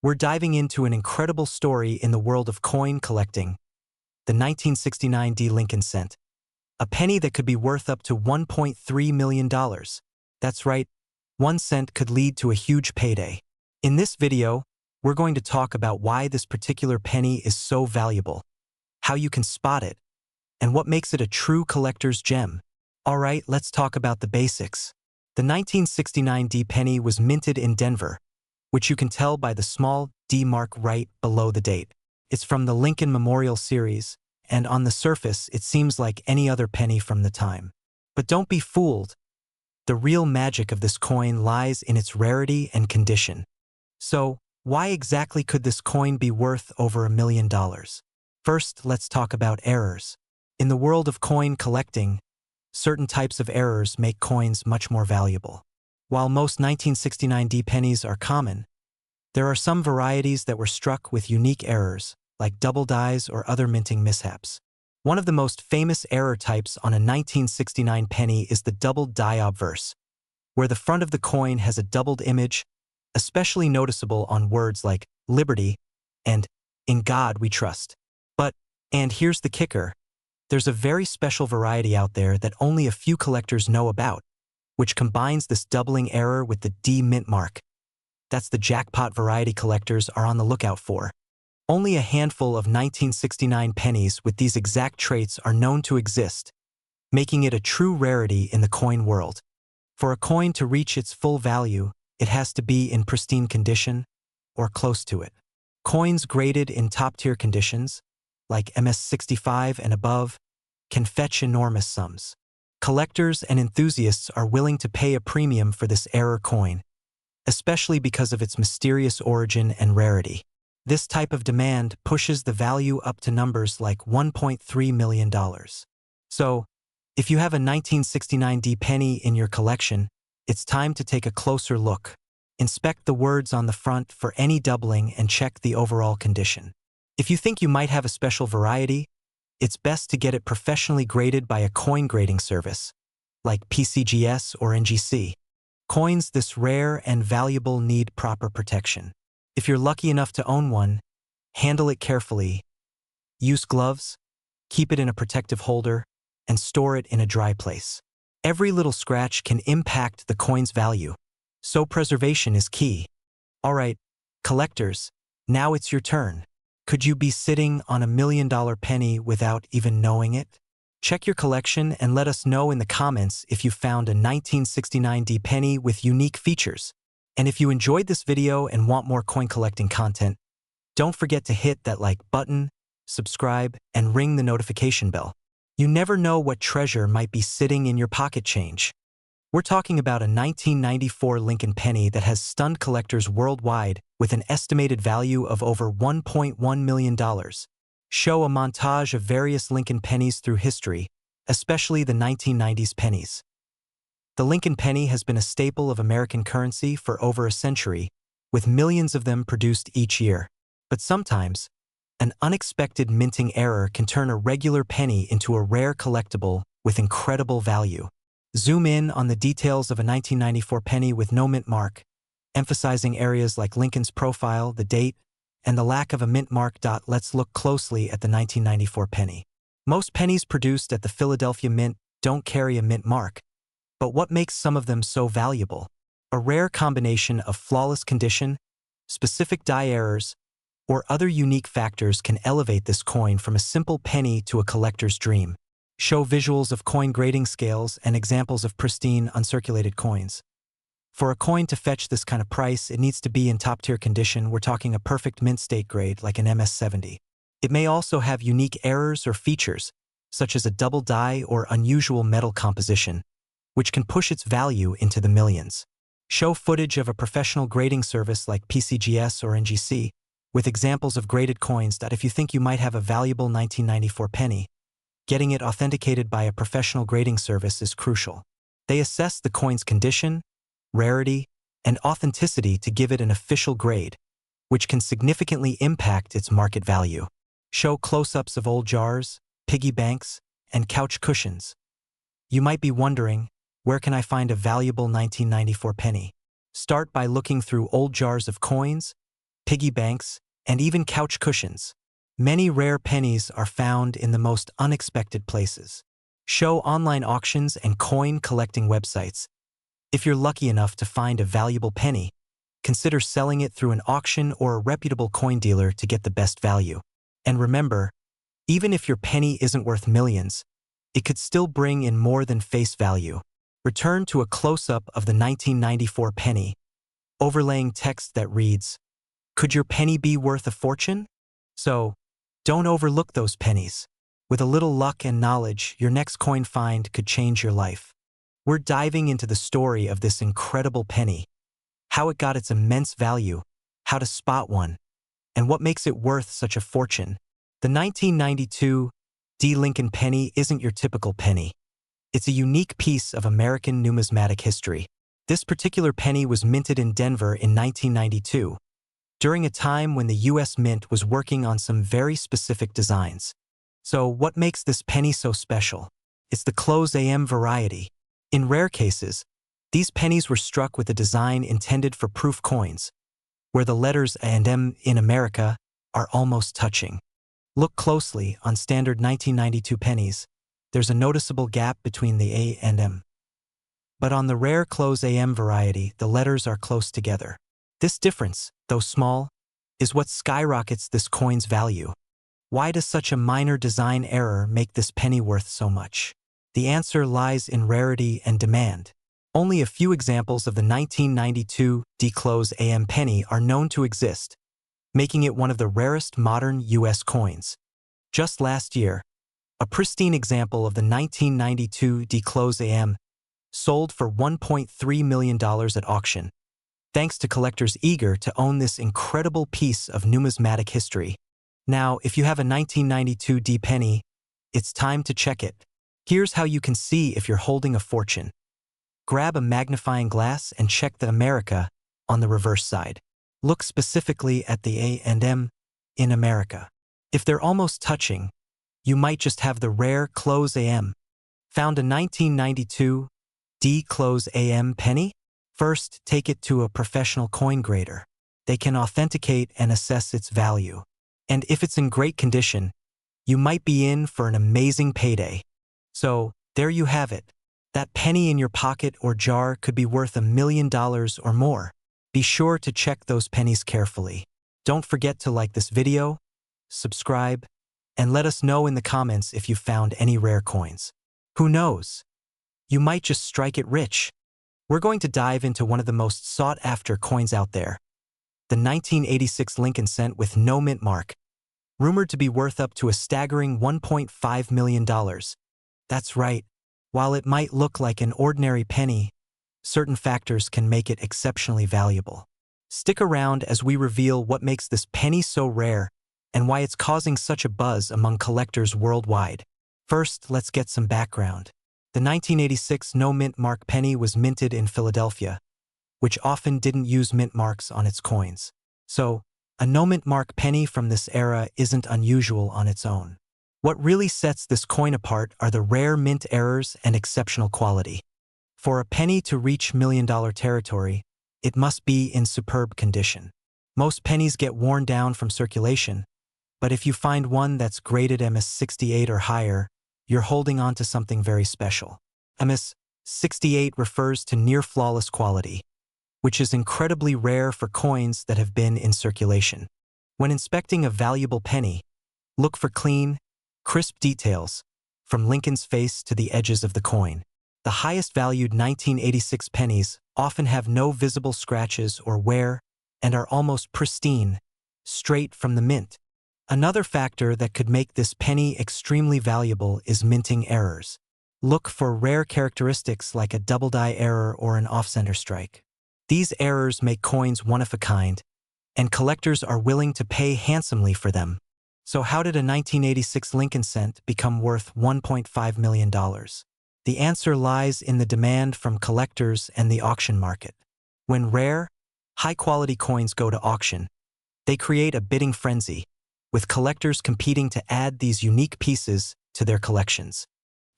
We're diving into an incredible story in the world of coin collecting, the 1969 D Lincoln cent, a penny that could be worth up to $1.3 million. That's right, 1 cent could lead to a huge payday. In this video, we're going to talk about why this particular penny is so valuable, how you can spot it, and what makes it a true collector's gem. Alright, let's talk about the basics. The 1969 D penny was minted in Denver, which you can tell by the small D mark right below the date. It's from the Lincoln Memorial series, and on the surface it seems like any other penny from the time. But don't be fooled. The real magic of this coin lies in its rarity and condition. So, why exactly could this coin be worth over $1 million? First, let's talk about errors. In the world of coin collecting, certain types of errors make coins much more valuable. While most 1969 D pennies are common, there are some varieties that were struck with unique errors, like double dies or other minting mishaps. One of the most famous error types on a 1969 penny is the double die obverse, where the front of the coin has a doubled image, especially noticeable on words like liberty and in God we trust. And here's the kicker, there's a very special variety out there that only a few collectors know about, which combines this doubling error with the D mint mark. That's the jackpot variety collectors are on the lookout for. Only a handful of 1969 pennies with these exact traits are known to exist, making it a true rarity in the coin world. For a coin to reach its full value, it has to be in pristine condition or close to it. Coins graded in top-tier conditions, like MS-65 and above, can fetch enormous sums. Collectors and enthusiasts are willing to pay a premium for this error coin, especially because of its mysterious origin and rarity. This type of demand pushes the value up to numbers like $1.3 million. So, if you have a 1969 D penny in your collection, it's time to take a closer look. Inspect the words on the front for any doubling and check the overall condition. If you think you might have a special variety, it's best to get it professionally graded by a coin grading service, like PCGS or NGC. Coins this rare and valuable need proper protection. If you're lucky enough to own one, handle it carefully. Use gloves, keep it in a protective holder, and store it in a dry place. Every little scratch can impact the coin's value, so preservation is key. Alright, collectors, now it's your turn. Could you be sitting on $1 million penny without even knowing it? Check your collection and let us know in the comments if you found a 1969 D penny with unique features. And if you enjoyed this video and want more coin collecting content, don't forget to hit that like button, subscribe, and ring the notification bell. You never know what treasure might be sitting in your pocket change. We're talking about a 1994 Lincoln penny that has stunned collectors worldwide with an estimated value of over $1.1 million. Show a montage of various Lincoln pennies through history, especially the 1990s pennies. The Lincoln penny has been a staple of American currency for over a century, with millions of them produced each year. But sometimes, an unexpected minting error can turn a regular penny into a rare collectible with incredible value. Zoom in on the details of a 1994 penny with no mint mark, emphasizing areas like Lincoln's profile, the date, and the lack of a mint mark. Let's look closely at the 1994 penny. Most pennies produced at the Philadelphia Mint don't carry a mint mark, but what makes some of them so valuable? A rare combination of flawless condition, specific die errors, or other unique factors can elevate this coin from a simple penny to a collector's dream. Show visuals of coin grading scales and examples of pristine, uncirculated coins. For a coin to fetch this kind of price, it needs to be in top-tier condition. We're talking a perfect mint state grade like an MS-70. It may also have unique errors or features, such as a double die or unusual metal composition, which can push its value into the millions. Show footage of a professional grading service like PCGS or NGC, with examples of graded coins. If you think you might have a valuable 1994 penny, getting it authenticated by a professional grading service is crucial. They assess the coin's condition, rarity, and authenticity to give it an official grade, which can significantly impact its market value. Show close-ups of old jars, piggy banks, and couch cushions. You might be wondering, where can I find a valuable 1994 penny? Start by looking through old jars of coins, piggy banks, and even couch cushions. Many rare pennies are found in the most unexpected places. Show online auctions and coin collecting websites. If you're lucky enough to find a valuable penny, consider selling it through an auction or a reputable coin dealer to get the best value. And remember, even if your penny isn't worth millions, it could still bring in more than face value. Return to a close-up of the 1994 penny, overlaying text that reads, "Could your penny be worth a fortune?" So, don't overlook those pennies. With a little luck and knowledge, your next coin find could change your life. We're diving into the story of this incredible penny, how it got its immense value, how to spot one, and what makes it worth such a fortune. The 1992 D. Lincoln penny isn't your typical penny. It's a unique piece of American numismatic history. This particular penny was minted in Denver in 1992, during a time when the U.S. Mint was working on some very specific designs. So what makes this penny so special? It's the close AM variety. In rare cases, these pennies were struck with a design intended for proof coins, where the letters A and M in America are almost touching. Look closely on standard 1992 pennies. There's a noticeable gap between the A and M. But on the rare close AM variety, the letters are close together. This difference, though small, is what skyrockets this coin's value. Why does such a minor design error make this penny worth so much? The answer lies in rarity and demand. Only a few examples of the 1992 D-close AM penny are known to exist, making it one of the rarest modern U.S. coins. Just last year, a pristine example of the 1992 D-close AM sold for $1.3 million at auction, thanks to collectors eager to own this incredible piece of numismatic history. Now, if you have a 1992 D penny, it's time to check it. Here's how you can see if you're holding a fortune. Grab a magnifying glass and check the America on the reverse side. Look specifically at the A and M in America. If they're almost touching, you might just have the rare close AM. Found a 1992 D close AM penny? First, take it to a professional coin grader. They can authenticate and assess its value. And if it's in great condition, you might be in for an amazing payday. So, there you have it. That penny in your pocket or jar could be worth $1 million or more. Be sure to check those pennies carefully. Don't forget to like this video, subscribe, and let us know in the comments if you found any rare coins. Who knows? You might just strike it rich. We're going to dive into one of the most sought-after coins out there, the 1986 Lincoln cent with no mint mark, rumored to be worth up to a staggering $1.5 million. That's right. While it might look like an ordinary penny, certain factors can make it exceptionally valuable. Stick around as we reveal what makes this penny so rare and why it's causing such a buzz among collectors worldwide. First, let's get some background. The 1986 no-mint mark penny was minted in Philadelphia, which often didn't use mint marks on its coins. So, a no-mint mark penny from this era isn't unusual on its own. What really sets this coin apart are the rare mint errors and exceptional quality. For a penny to reach million-dollar territory, it must be in superb condition. Most pennies get worn down from circulation, but if you find one that's graded MS-68 or higher, you're holding on to something very special. MS-68 refers to near-flawless quality, which is incredibly rare for coins that have been in circulation. When inspecting a valuable penny, look for clean, crisp details, from Lincoln's face to the edges of the coin. The highest-valued 1986 pennies often have no visible scratches or wear and are almost pristine, straight from the mint. Another factor that could make this penny extremely valuable is minting errors. Look for rare characteristics like a double die error or an off-center strike. These errors make coins one of a kind, and collectors are willing to pay handsomely for them. So how did a 1986 Lincoln cent become worth $1.5 million? The answer lies in the demand from collectors and the auction market. When rare, high-quality coins go to auction, they create a bidding frenzy, with collectors competing to add these unique pieces to their collections.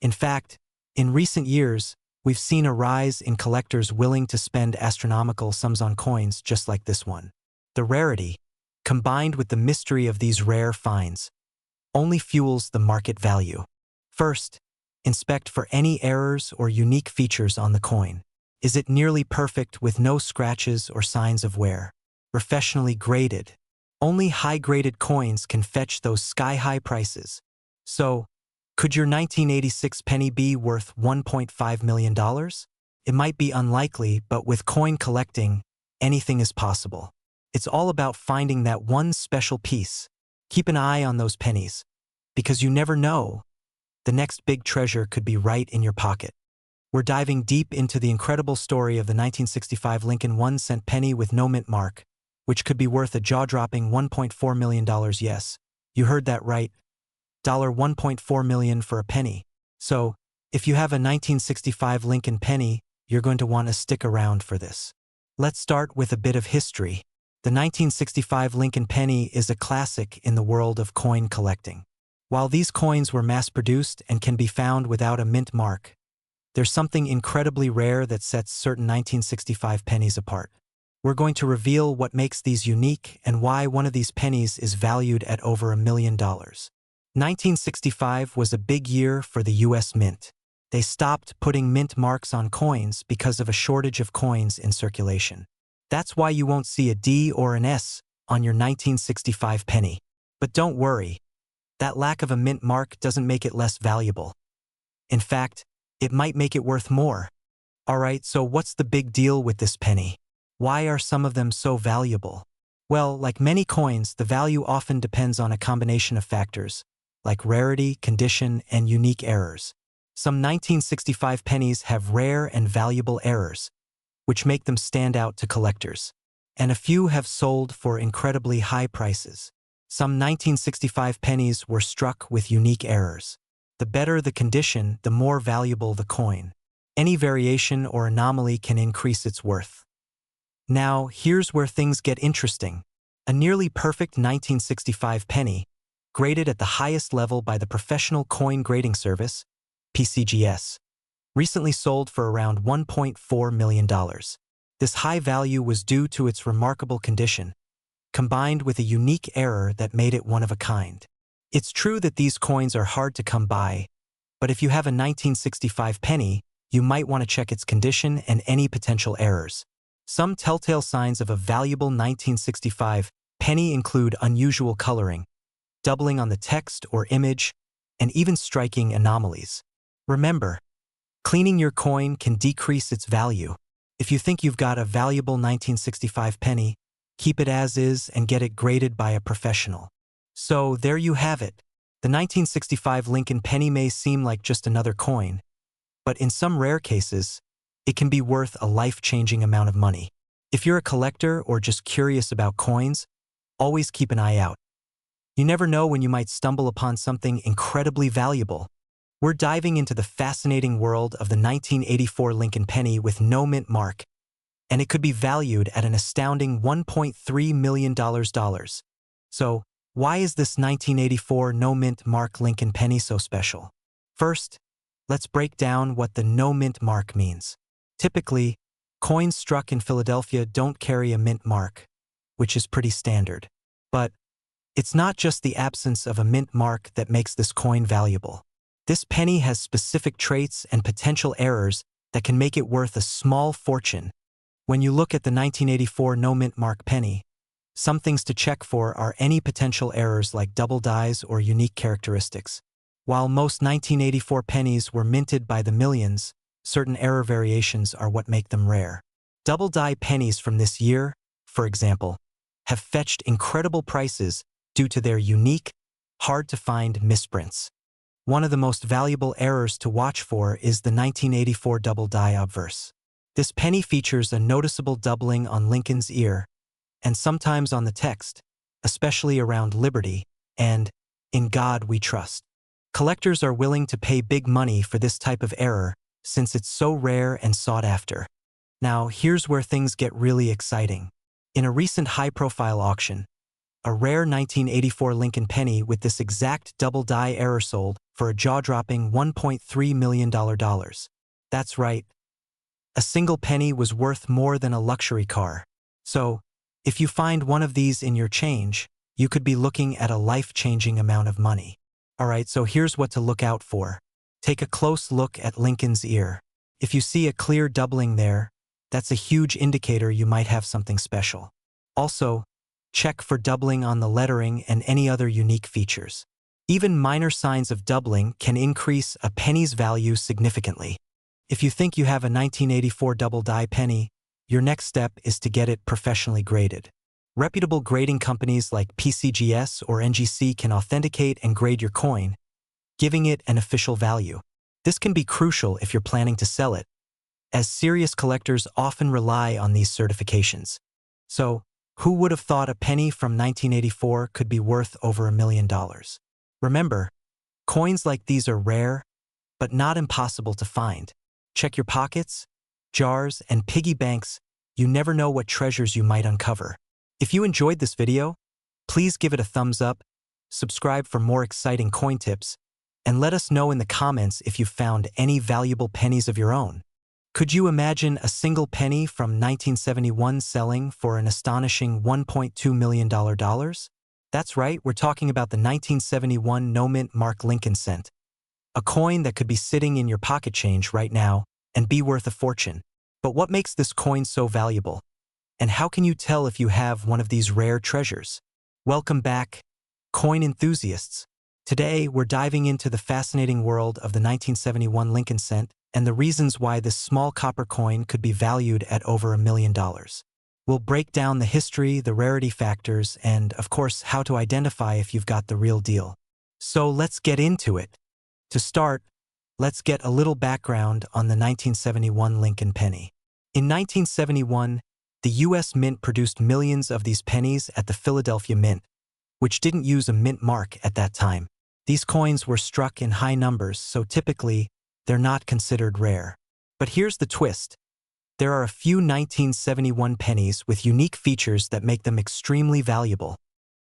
In fact, in recent years, we've seen a rise in collectors willing to spend astronomical sums on coins just like this one. The rarity, combined with the mystery of these rare finds, only fuels the market value. First, inspect for any errors or unique features on the coin. Is it nearly perfect with no scratches or signs of wear? Professionally graded. Only high-graded coins can fetch those sky-high prices. So, could your 1986 penny be worth $1.5 million? It might be unlikely, but with coin collecting, anything is possible. It's all about finding that one special piece. Keep an eye on those pennies, because you never know. The next big treasure could be right in your pocket. We're diving deep into the incredible story of the 1965 Lincoln 1-cent penny with no mint mark, which could be worth a jaw-dropping $1.4 million. Yes, you heard that right. $1.4 million for a penny. So, if you have a 1965 Lincoln penny, you're going to want to stick around for this. Let's start with a bit of history. The 1965 Lincoln penny is a classic in the world of coin collecting. While these coins were mass-produced and can be found without a mint mark, there's something incredibly rare that sets certain 1965 pennies apart. We're going to reveal what makes these unique and why one of these pennies is valued at over $1 million. 1965 was a big year for the U.S. Mint. They stopped putting mint marks on coins because of a shortage of coins in circulation. That's why you won't see a D or an S on your 1965 penny. But don't worry, that lack of a mint mark doesn't make it less valuable. In fact, it might make it worth more. Alright, so what's the big deal with this penny? Why are some of them so valuable? Well, like many coins, the value often depends on a combination of factors, like rarity, condition, and unique errors. Some 1965 pennies have rare and valuable errors, which make them stand out to collectors. And a few have sold for incredibly high prices. Some 1965 pennies were struck with unique errors. The better the condition, the more valuable the coin. Any variation or anomaly can increase its worth. Now, here's where things get interesting. A nearly perfect 1965 penny, graded at the highest level by the Professional Coin Grading Service, PCGS, recently sold for around $1.4 million. This high value was due to its remarkable condition, combined with a unique error that made it one of a kind. It's true that these coins are hard to come by, but if you have a 1965 penny, you might want to check its condition and any potential errors. Some telltale signs of a valuable 1965 penny include unusual coloring, doubling on the text or image, and even striking anomalies. Remember, cleaning your coin can decrease its value. If you think you've got a valuable 1965 penny, keep it as is and get it graded by a professional. So there you have it. The 1965 Lincoln penny may seem like just another coin, but in some rare cases, it can be worth a life-changing amount of money. If you're a collector or just curious about coins, always keep an eye out. You never know when you might stumble upon something incredibly valuable. We're diving into the fascinating world of the 1984 Lincoln penny with no mint mark, and it could be valued at an astounding $1.3 million. So, why is this 1984 no mint mark Lincoln penny so special? First, let's break down what the no mint mark means. Typically, coins struck in Philadelphia don't carry a mint mark, which is pretty standard. But it's not just the absence of a mint mark that makes this coin valuable. This penny has specific traits and potential errors that can make it worth a small fortune. When you look at the 1984 no mint mark penny, some things to check for are any potential errors like double dies or unique characteristics. While most 1984 pennies were minted by the millions, certain error variations are what make them rare. Double die pennies from this year, for example, have fetched incredible prices due to their unique, hard-to-find misprints. One of the most valuable errors to watch for is the 1984 double die obverse. This penny features a noticeable doubling on Lincoln's ear, and sometimes on the text, especially around Liberty and In God We Trust. Collectors are willing to pay big money for this type of error since it's so rare and sought after. Now, here's where things get really exciting. In a recent high-profile auction, a rare 1984 Lincoln penny with this exact double die error sold for a jaw-dropping $1.3 million. That's right. A single penny was worth more than a luxury car. So, If you find one of these in your change, you could be looking at a life-changing amount of money. Alright, so here's what to look out for. Take a close look at Lincoln's ear. If you see a clear doubling there, that's a huge indicator you might have something special. Also, check for doubling on the lettering and any other unique features. Even minor signs of doubling can increase a penny's value significantly. If you think you have a 1984 double die penny, your next step is to get it professionally graded. Reputable grading companies like PCGS or NGC can authenticate and grade your coin, giving it an official value. This can be crucial if you're planning to sell it, as serious collectors often rely on these certifications. So, who would have thought a penny from 1984 could be worth over $1 million? Remember, coins like these are rare, but not impossible to find. Check your pockets, jars, and piggy banks. You never know what treasures you might uncover. If you enjoyed this video, please give it a thumbs up, subscribe for more exciting coin tips, and let us know in the comments if you found any valuable pennies of your own. Could you imagine a single penny from 1971 selling for an astonishing $1.2 million? That's right, we're talking about the 1971 no-mint Mark Lincoln cent, a coin that could be sitting in your pocket change right now and be worth a fortune. But what makes this coin so valuable? And how can you tell if you have one of these rare treasures? Welcome back, coin enthusiasts. Today, we're diving into the fascinating world of the 1971 Lincoln cent and the reasons why this small copper coin could be valued at over $1 million. We'll break down the history, the rarity factors, and, of course, how to identify if you've got the real deal. So let's get into it. To start, let's get a little background on the 1971 Lincoln penny. In 1971, the U.S. Mint produced millions of these pennies at the Philadelphia Mint, which didn't use a mint mark at that time. These coins were struck in high numbers, so typically, they're not considered rare. But here's the twist. There are a few 1971 pennies with unique features that make them extremely valuable.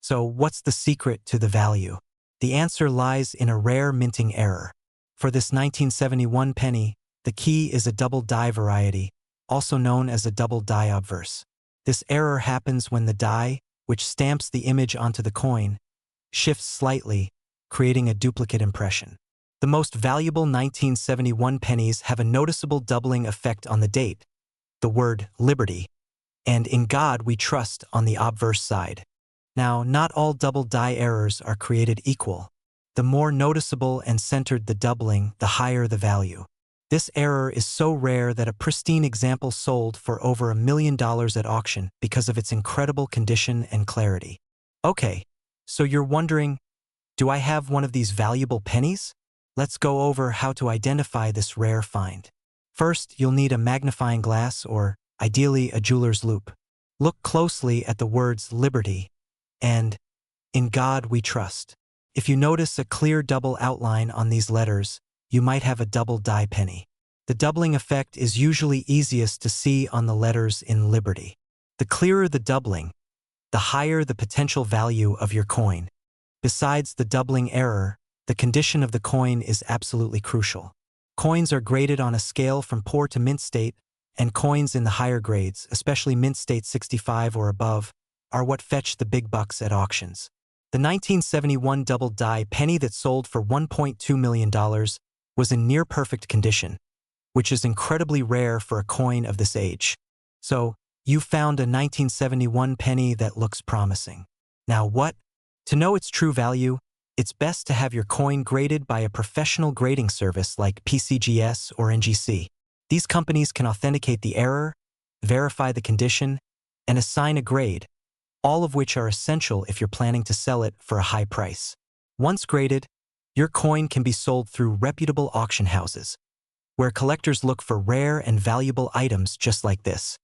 So what's the secret to the value? The answer lies in a rare minting error. For this 1971 penny, the key is a double die variety, also known as a double die obverse. This error happens when the die, which stamps the image onto the coin, shifts slightly, creating a duplicate impression. The most valuable 1971 pennies have a noticeable doubling effect on the date, the word Liberty, and In God We Trust on the obverse side. Now, not all double die errors are created equal. The more noticeable and centered the doubling, the higher the value. This error is so rare that a pristine example sold for over $1 million at auction because of its incredible condition and clarity. Okay, so you're wondering, do I have one of these valuable pennies? Let's go over how to identify this rare find. First, you'll need a magnifying glass or, ideally, a jeweler's loupe. Look closely at the words Liberty and In God We Trust. If you notice a clear double outline on these letters, you might have a double die penny. The doubling effect is usually easiest to see on the letters in Liberty. The clearer the doubling, the higher the potential value of your coin. Besides the doubling error, the condition of the coin is absolutely crucial. Coins are graded on a scale from poor to mint state, and coins in the higher grades, especially mint state 65 or above, are what fetch the big bucks at auctions. The 1971 double die penny that sold for $1.2 million was in near-perfect condition, which is incredibly rare for a coin of this age. So, you found a 1971 penny that looks promising. Now what? To know its true value, it's best to have your coin graded by a professional grading service like PCGS or NGC. These companies can authenticate the error, verify the condition, and assign a grade, all of which are essential if you're planning to sell it for a high price. Once graded, your coin can be sold through reputable auction houses, where collectors look for rare and valuable items just like this.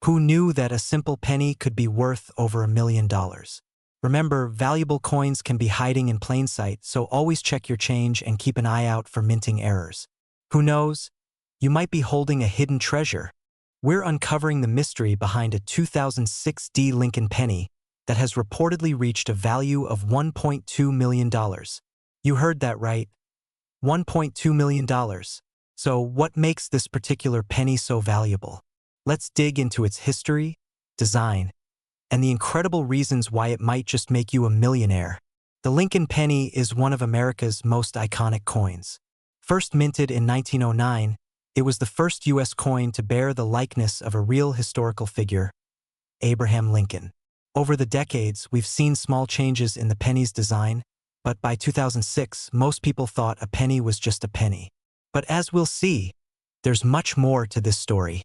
Who knew that a simple penny could be worth over $1 million? Remember, valuable coins can be hiding in plain sight, so always check your change and keep an eye out for minting errors. Who knows? You might be holding a hidden treasure. We're uncovering the mystery behind a 2006 D Lincoln penny that has reportedly reached a value of $1.2 million. You heard that right. $1.2 million. So what makes this particular penny so valuable? Let's dig into its history, design, and the incredible reasons why it might just make you a millionaire. The Lincoln penny is one of America's most iconic coins. First minted in 1909, it was the first U.S. coin to bear the likeness of a real historical figure, Abraham Lincoln. Over the decades, we've seen small changes in the penny's design, but by 2006, most people thought a penny was just a penny. But as we'll see, there's much more to this story.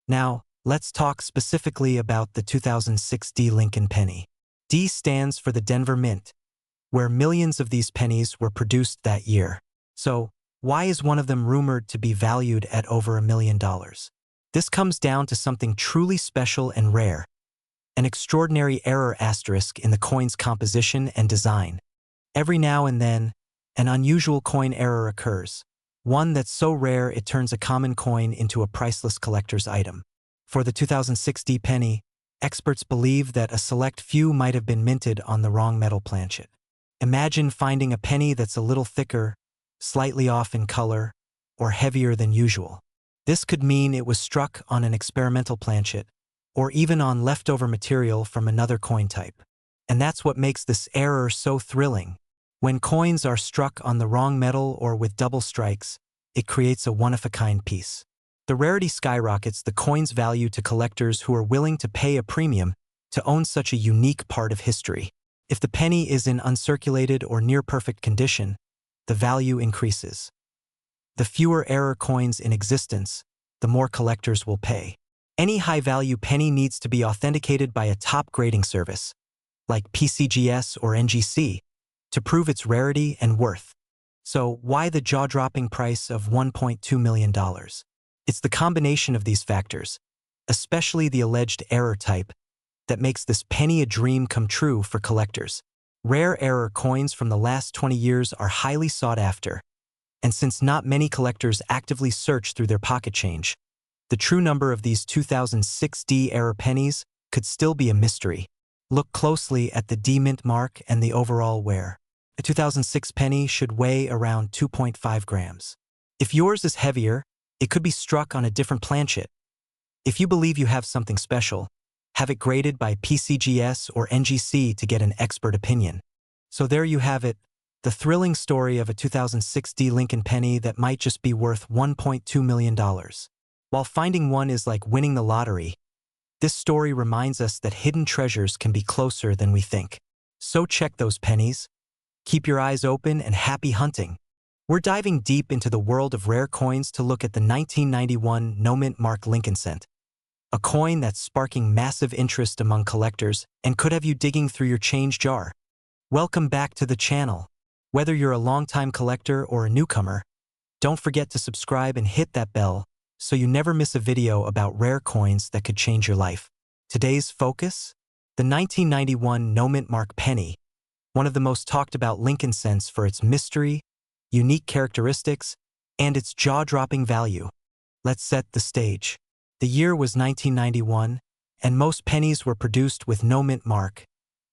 Now, let's talk specifically about the 2006 D Lincoln penny. D stands for the Denver Mint, where millions of these pennies were produced that year. So, why is one of them rumored to be valued at over $1 million? This comes down to something truly special and rare, an extraordinary error asterisk in the coin's composition and design. Every now and then, an unusual coin error occurs, one that's so rare it turns a common coin into a priceless collector's item. For the 2006 D penny, experts believe that a select few might have been minted on the wrong metal planchet. Imagine finding a penny that's a little thicker, slightly off in color, or heavier than usual. This could mean it was struck on an experimental planchet, or even on leftover material from another coin type. And that's what makes this error so thrilling. When coins are struck on the wrong metal or with double strikes, it creates a one-of-a-kind piece. The rarity skyrockets the coin's value to collectors who are willing to pay a premium to own such a unique part of history. If the penny is in uncirculated or near-perfect condition, the value increases. The fewer error coins in existence, the more collectors will pay. Any high-value penny needs to be authenticated by a top grading service, like PCGS or NGC, to prove its rarity and worth. So why the jaw-dropping price of $1.2 million? It's the combination of these factors, especially the alleged error type, that makes this penny a dream come true for collectors. Rare error coins from the last 20 years are highly sought after, and since not many collectors actively search through their pocket change, the true number of these 2006 D error pennies could still be a mystery. Look closely at the D mint mark and the overall wear. A 2006 penny should weigh around 2.5 grams. If yours is heavier, it could be struck on a different planchet. If you believe you have something special, have it graded by PCGS or NGC to get an expert opinion. So there you have it, the thrilling story of a 2006 D Lincoln penny that might just be worth $1.2 million. While finding one is like winning the lottery, this story reminds us that hidden treasures can be closer than we think. So check those pennies. Keep your eyes open and happy hunting. We're diving deep into the world of rare coins to look at the 1991 no-mint mark Lincoln cent, a coin that's sparking massive interest among collectors and could have you digging through your change jar. Welcome back to the channel. Whether you're a longtime collector or a newcomer, don't forget to subscribe and hit that bell so you never miss a video about rare coins that could change your life. Today's focus? The 1991 no-mint mark penny, one of the most talked about Lincoln cents for its mystery, unique characteristics, and its jaw-dropping value. Let's set the stage. The year was 1991, and most pennies were produced with no mint mark,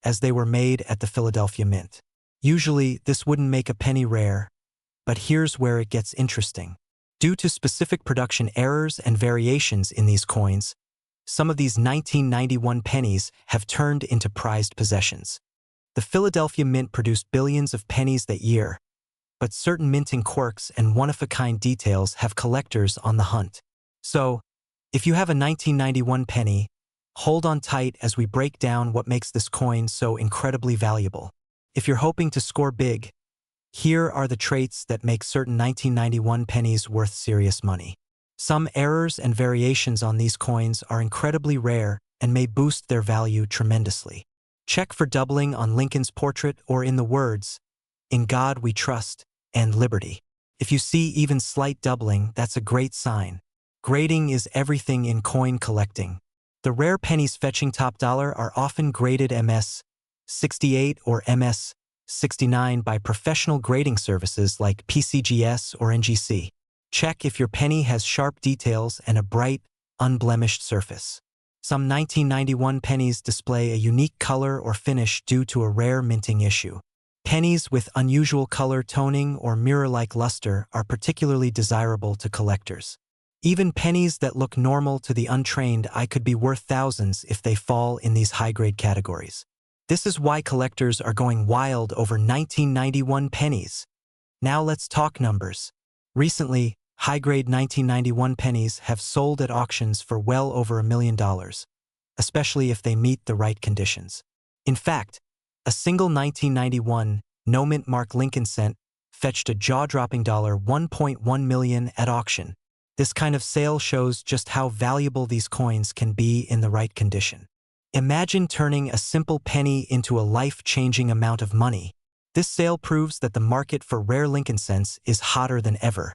as they were made at the Philadelphia Mint. Usually, this wouldn't make a penny rare, but here's where it gets interesting. Due to specific production errors and variations in these coins, some of these 1991 pennies have turned into prized possessions. The Philadelphia Mint produced billions of pennies that year, but certain minting quirks and one-of-a-kind details have collectors on the hunt. So, if you have a 1991 penny, hold on tight as we break down what makes this coin so incredibly valuable. If you're hoping to score big, here are the traits that make certain 1991 pennies worth serious money. Some errors and variations on these coins are incredibly rare and may boost their value tremendously. Check for doubling on Lincoln's portrait or in the words, "In God we trust," and "Liberty." If you see even slight doubling, that's a great sign. Grading is everything in coin collecting. The rare pennies fetching top dollar are often graded MS 68 or MS 69 by professional grading services like PCGS or NGC. Check if your penny has sharp details and a bright, unblemished surface. Some 1991 pennies display a unique color or finish due to a rare minting issue. Pennies with unusual color toning or mirror-like luster are particularly desirable to collectors. Even pennies that look normal to the untrained eye could be worth thousands if they fall in these high-grade categories. This is why collectors are going wild over 1991 pennies. Now let's talk numbers. Recently, high-grade 1991 pennies have sold at auctions for well over $1 million, especially if they meet the right conditions. In fact, a single 1991 no-mint mark Lincoln cent fetched a jaw-dropping $1.1 million at auction. This kind of sale shows just how valuable these coins can be in the right condition. Imagine turning a simple penny into a life-changing amount of money. This sale proves that the market for rare Lincoln cents is hotter than ever.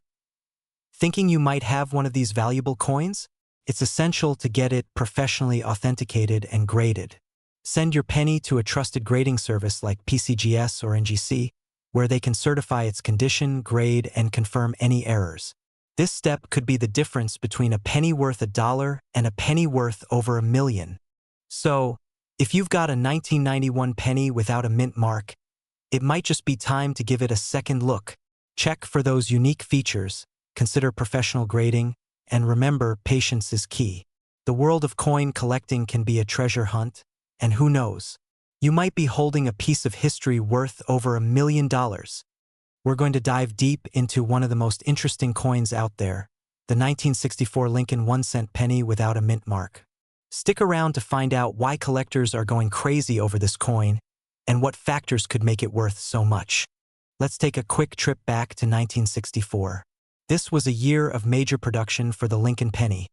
Thinking you might have one of these valuable coins? It's essential to get it professionally authenticated and graded. Send your penny to a trusted grading service like PCGS or NGC, where they can certify its condition, grade, and confirm any errors. This step could be the difference between a penny worth $1 and a penny worth over $1 million. So, if you've got a 1991 penny without a mint mark, it might just be time to give it a second look. Check for those unique features, consider professional grading, and remember, patience is key. The world of coin collecting can be a treasure hunt, and who knows, you might be holding a piece of history worth over $1 million. We're going to dive deep into one of the most interesting coins out there, the 1964 Lincoln 1-cent penny without a mint mark. Stick around to find out why collectors are going crazy over this coin and what factors could make it worth so much. Let's take a quick trip back to 1964. This was a year of major production for the Lincoln penny,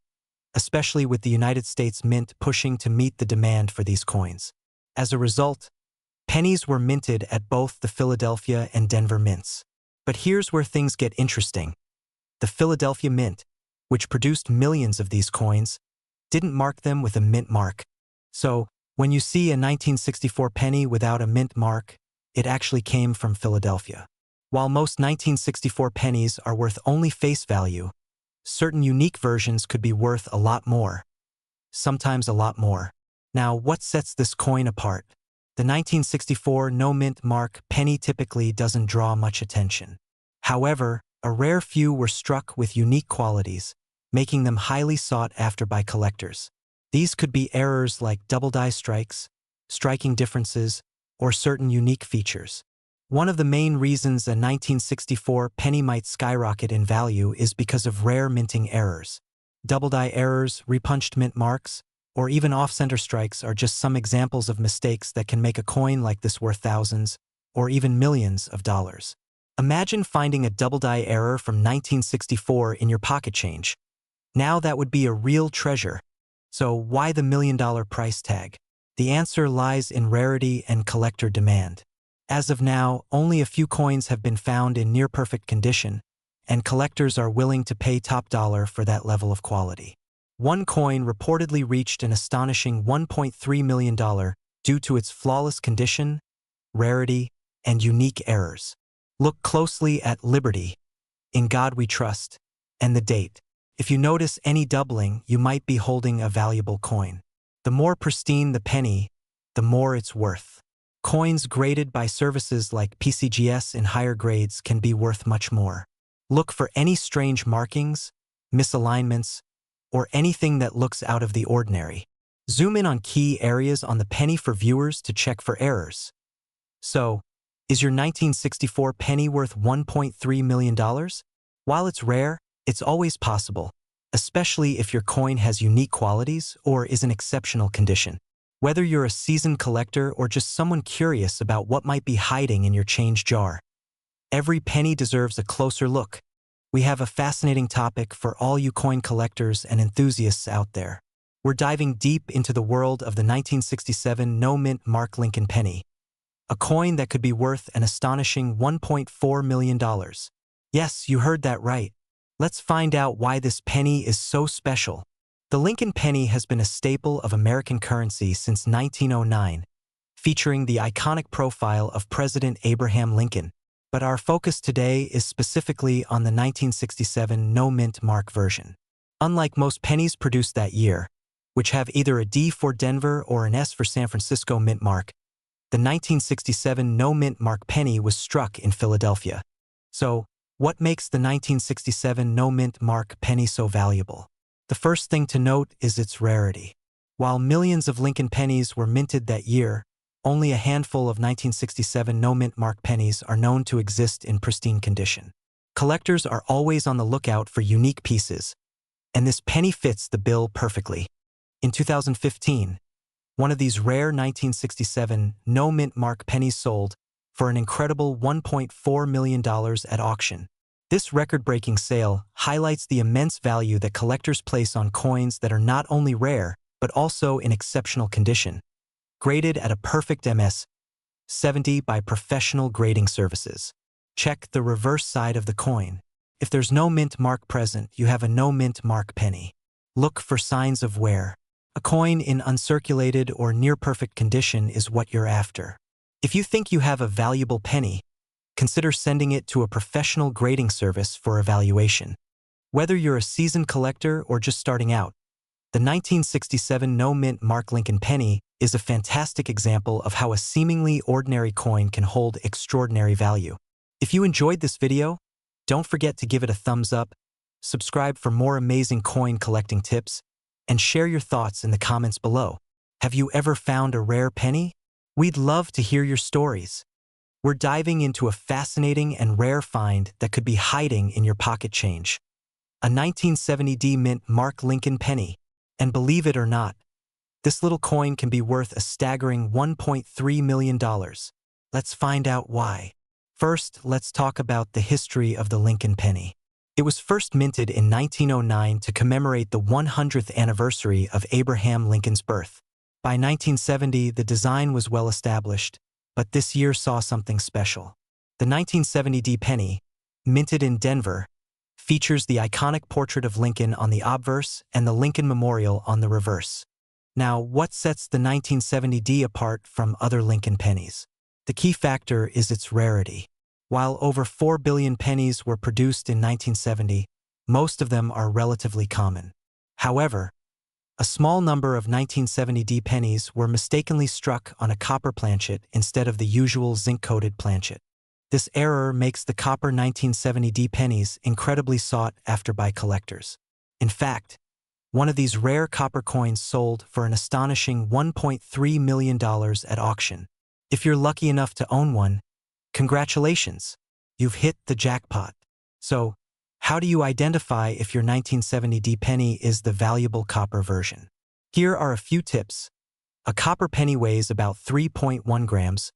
especially with the United States Mint pushing to meet the demand for these coins. As a result, pennies were minted at both the Philadelphia and Denver mints. But here's where things get interesting. The Philadelphia Mint, which produced millions of these coins, didn't mark them with a mint mark. So, when you see a 1964 penny without a mint mark, it actually came from Philadelphia. While most 1964 pennies are worth only face value, certain unique versions could be worth a lot more. Sometimes a lot more. Now, what sets this coin apart? The 1964 no-mint mark penny typically doesn't draw much attention. However, a rare few were struck with unique qualities, making them highly sought after by collectors. These could be errors like double die strikes, striking differences, or certain unique features. One of the main reasons a 1964 penny might skyrocket in value is because of rare minting errors. Double die errors, repunched mint marks, or even off-center strikes are just some examples of mistakes that can make a coin like this worth thousands, or even millions of dollars. Imagine finding a double die error from 1964 in your pocket change. Now that would be a real treasure. So why the $1 million price tag? The answer lies in rarity and collector demand. As of now, only a few coins have been found in near-perfect condition, and collectors are willing to pay top dollar for that level of quality. One coin reportedly reached an astonishing $1.3 million due to its flawless condition, rarity, and unique errors. Look closely at Liberty, In God We Trust, and the date. If you notice any doubling, you might be holding a valuable coin. The more pristine the penny, the more it's worth. Coins graded by services like PCGS in higher grades can be worth much more. Look for any strange markings, misalignments, or anything that looks out of the ordinary. Zoom in on key areas on the penny for viewers to check for errors. So, is your 1964 penny worth $1.3 million? While it's rare, it's always possible, especially if your coin has unique qualities or is in exceptional condition. Whether you're a seasoned collector or just someone curious about what might be hiding in your change jar, every penny deserves a closer look. We have a fascinating topic for all you coin collectors and enthusiasts out there. We're diving deep into the world of the 1967 no-mint mark Lincoln penny, a coin that could be worth an astonishing $1.4 million. Yes, you heard that right. Let's find out why this penny is so special. The Lincoln penny has been a staple of American currency since 1909, featuring the iconic profile of President Abraham Lincoln. But our focus today is specifically on the 1967 no-mint mark version. Unlike most pennies produced that year, which have either a D for Denver or an S for San Francisco mint mark, the 1967 no-mint mark penny was struck in Philadelphia. So, What makes the 1967 no-mint mark penny so valuable? The first thing to note is its rarity. While millions of Lincoln pennies were minted that year, only a handful of 1967 no-mint mark pennies are known to exist in pristine condition. Collectors are always on the lookout for unique pieces, and this penny fits the bill perfectly. In 2015, one of these rare 1967 no-mint mark pennies sold for an incredible $1.4 million at auction. This record-breaking sale highlights the immense value that collectors place on coins that are not only rare, but also in exceptional condition, graded at a perfect MS-70 by professional grading services. Check the reverse side of the coin. If there's no mint mark present, you have a no mint mark penny. Look for signs of wear. A coin in uncirculated or near-perfect condition is what you're after. If you think you have a valuable penny, consider sending it to a professional grading service for evaluation. Whether you're a seasoned collector or just starting out, the 1967 no-mint mark Lincoln penny is a fantastic example of how a seemingly ordinary coin can hold extraordinary value. If you enjoyed this video, don't forget to give it a thumbs up, subscribe for more amazing coin collecting tips, and share your thoughts in the comments below. Have you ever found a rare penny? We'd love to hear your stories. We're diving into a fascinating and rare find that could be hiding in your pocket change. A 1970 mint mark Lincoln penny. And believe it or not, this little coin can be worth a staggering $1.3 million. Let's find out why. First, let's talk about the history of the Lincoln penny. It was first minted in 1909 to commemorate the 100th anniversary of Abraham Lincoln's birth. By 1970, the design was well established, but this year saw something special. The 1970 penny, minted in Denver, features the iconic portrait of Lincoln on the obverse and the Lincoln Memorial on the reverse. Now, what sets the 1970 apart from other Lincoln pennies? The key factor is its rarity. While over 4 billion pennies were produced in 1970, most of them are relatively common. However, a small number of 1970 pennies were mistakenly struck on a copper planchet instead of the usual zinc-coated planchet. This error makes the copper 1970 pennies incredibly sought after by collectors. In fact, one of these rare copper coins sold for an astonishing $1.3 million at auction. If you're lucky enough to own one, congratulations, you've hit the jackpot. So, how do you identify if your 1970 penny is the valuable copper version? Here are a few tips. A copper penny weighs about 3.1 grams,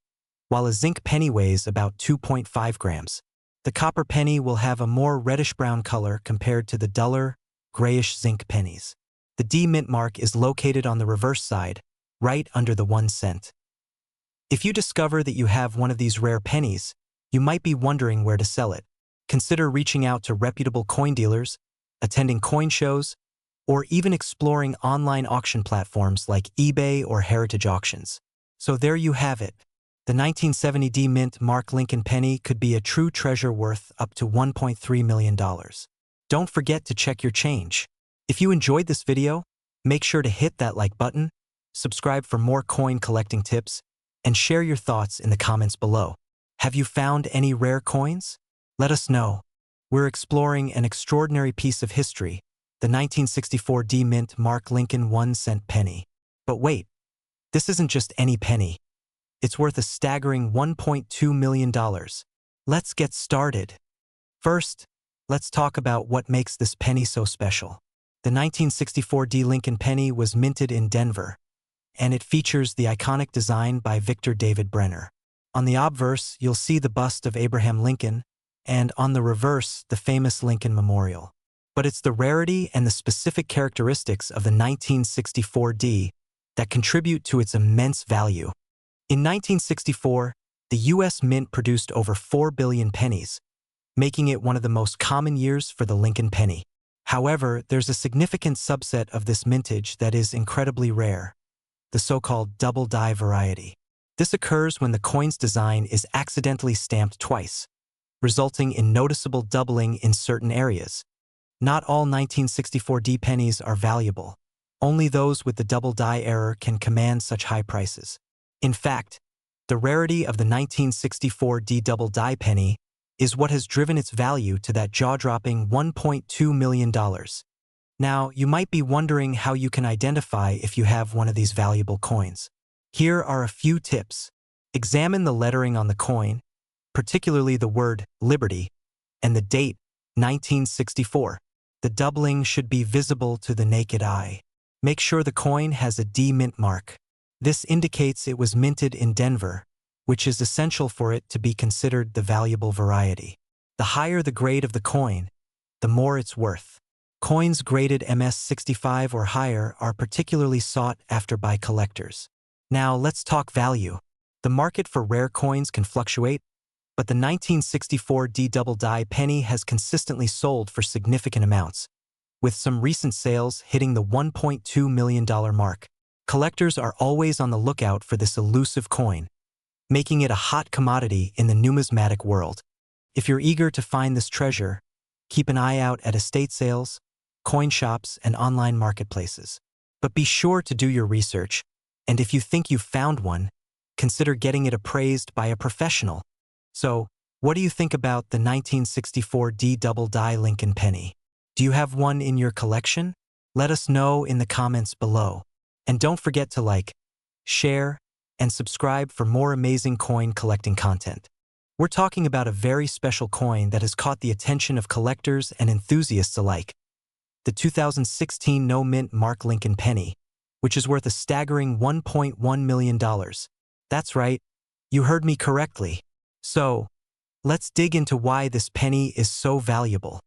while a zinc penny weighs about 2.5 grams. The copper penny will have a more reddish-brown color compared to the duller, grayish zinc pennies. The D mint mark is located on the reverse side, right under the 1 cent. If you discover that you have one of these rare pennies, you might be wondering where to sell it. Consider reaching out to reputable coin dealers, attending coin shows, or even exploring online auction platforms like eBay or Heritage Auctions. So there you have it. The 1970 mint mark Lincoln penny could be a true treasure worth up to $1.3 million. Don't forget to check your change. If you enjoyed this video, make sure to hit that like button, subscribe for more coin collecting tips, and share your thoughts in the comments below. Have you found any rare coins? Let us know. We're exploring an extraordinary piece of history, the 1964 D mint mark Lincoln 1 cent penny. But wait, this isn't just any penny. It's worth a staggering $1.2 million. Let's get started. First, let's talk about what makes this penny so special. The 1964 D Lincoln penny was minted in Denver, and it features the iconic design by Victor David Brenner. On the obverse, you'll see the bust of Abraham Lincoln, and on the reverse, the famous Lincoln Memorial. But it's the rarity and the specific characteristics of the 1964 D that contribute to its immense value. In 1964, the U.S. Mint produced over 4 billion pennies, making it one of the most common years for the Lincoln penny. However, there's a significant subset of this mintage that is incredibly rare, the so-called double die variety. This occurs when the coin's design is accidentally stamped twice, resulting in noticeable doubling in certain areas. Not all 1964 D pennies are valuable. Only those with the double die error can command such high prices. In fact, the rarity of the 1964 D double die penny is what has driven its value to that jaw-dropping $1.2 million. Now, you might be wondering how you can identify if you have one of these valuable coins. Here are a few tips. Examine the lettering on the coin, particularly the word Liberty, and the date, 1964. The doubling should be visible to the naked eye. Make sure the coin has a D mint mark. This indicates it was minted in Denver, which is essential for it to be considered the valuable variety. The higher the grade of the coin, the more it's worth. Coins graded MS-65 or higher are particularly sought after by collectors. Now let's talk value. The market for rare coins can fluctuate, but the 1964 D double die penny has consistently sold for significant amounts, with some recent sales hitting the $1.2 million mark. Collectors are always on the lookout for this elusive coin, making it a hot commodity in the numismatic world. If you're eager to find this treasure, keep an eye out at estate sales, coin shops, and online marketplaces. But be sure to do your research, and if you think you've found one, consider getting it appraised by a professional. So, what do you think about the 1964 D double die Lincoln penny? Do you have one in your collection? Let us know in the comments below. And don't forget to like, share, and subscribe for more amazing coin collecting content. We're talking about a very special coin that has caught the attention of collectors and enthusiasts alike. The 2016 no mint mark Lincoln penny, which is worth a staggering $1.1 million. That's right, you heard me correctly. So, let's dig into why this penny is so valuable.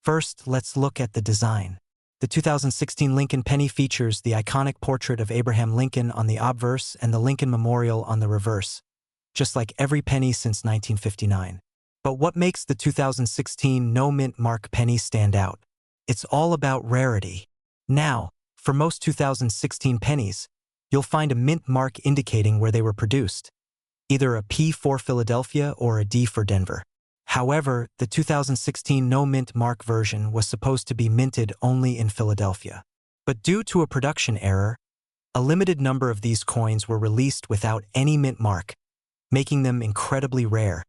First, let's look at the design. The 2016 Lincoln penny features the iconic portrait of Abraham Lincoln on the obverse and the Lincoln Memorial on the reverse, just like every penny since 1959. But what makes the 2016 no mint mark penny stand out? It's all about rarity. Now, for most 2016 pennies, you'll find a mint mark indicating where they were produced, either a P for Philadelphia or a D for Denver. However, the 2016 no mint mark version was supposed to be minted only in Philadelphia. But due to a production error, a limited number of these coins were released without any mint mark, making them incredibly rare.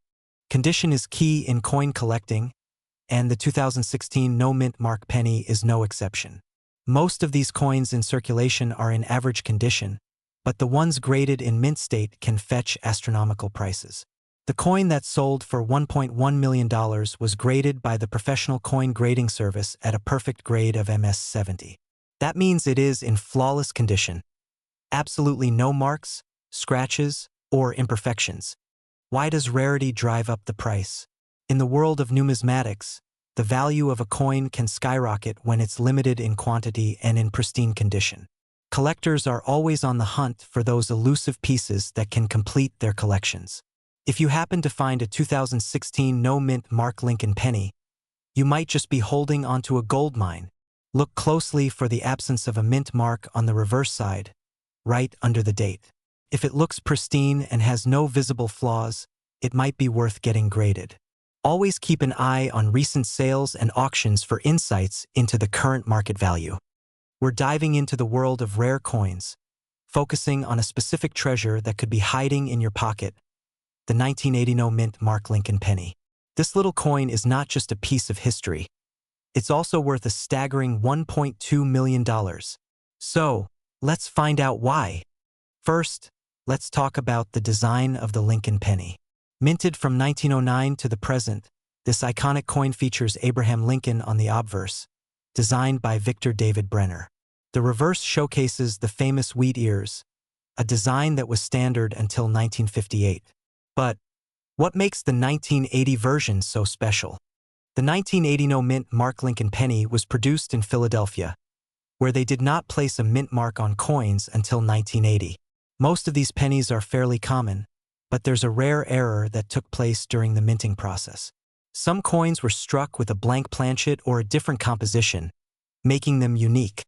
Condition is key in coin collecting, and the 2016 no mint mark penny is no exception. Most of these coins in circulation are in average condition, but the ones graded in mint state can fetch astronomical prices. The coin that sold for $1.1 million was graded by the professional coin grading service at a perfect grade of MS-70. That means it is in flawless condition. Absolutely no marks, scratches, or imperfections. Why does rarity drive up the price? In the world of numismatics, the value of a coin can skyrocket when it's limited in quantity and in pristine condition. Collectors are always on the hunt for those elusive pieces that can complete their collections. If you happen to find a 2016 no mint mark Lincoln penny, you might just be holding onto a gold mine. Look closely for the absence of a mint mark on the reverse side, right under the date. If it looks pristine and has no visible flaws, it might be worth getting graded. Always keep an eye on recent sales and auctions for insights into the current market value. We're diving into the world of rare coins, focusing on a specific treasure that could be hiding in your pocket, the 1980 no mint mark Lincoln penny. This little coin is not just a piece of history. It's also worth a staggering $1.2 million. So, let's find out why. First, let's talk about the design of the Lincoln penny. Minted from 1909 to the present, this iconic coin features Abraham Lincoln on the obverse, designed by Victor David Brenner. The reverse showcases the famous wheat ears, a design that was standard until 1958. But what makes the 1980 version so special? The 1980 no mint mark Lincoln penny was produced in Philadelphia, where they did not place a mint mark on coins until 1980. Most of these pennies are fairly common, but there's a rare error that took place during the minting process. Some coins were struck with a blank planchet or a different composition, making them unique.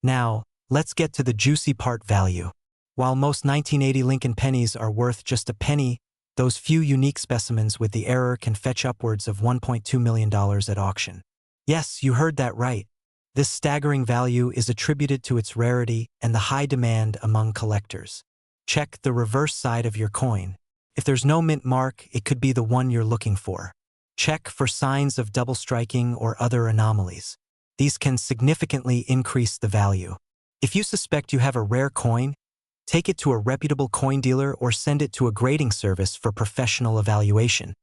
Now, let's get to the juicy part: value. While most 1980 Lincoln pennies are worth just a penny, those few unique specimens with the error can fetch upwards of $1.2 million at auction. Yes, you heard that right. This staggering value is attributed to its rarity and the high demand among collectors. Check the reverse side of your coin. If there's no mint mark, it could be the one you're looking for. Check for signs of double striking or other anomalies. These can significantly increase the value. If you suspect you have a rare coin, take it to a reputable coin dealer or send it to a grading service for professional evaluation.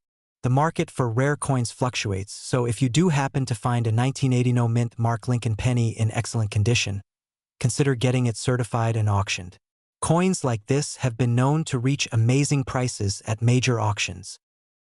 The market for rare coins fluctuates, so if you do happen to find a 1980 mint Mark Lincoln penny in excellent condition, consider getting it certified and auctioned. Coins like this have been known to reach amazing prices at major auctions.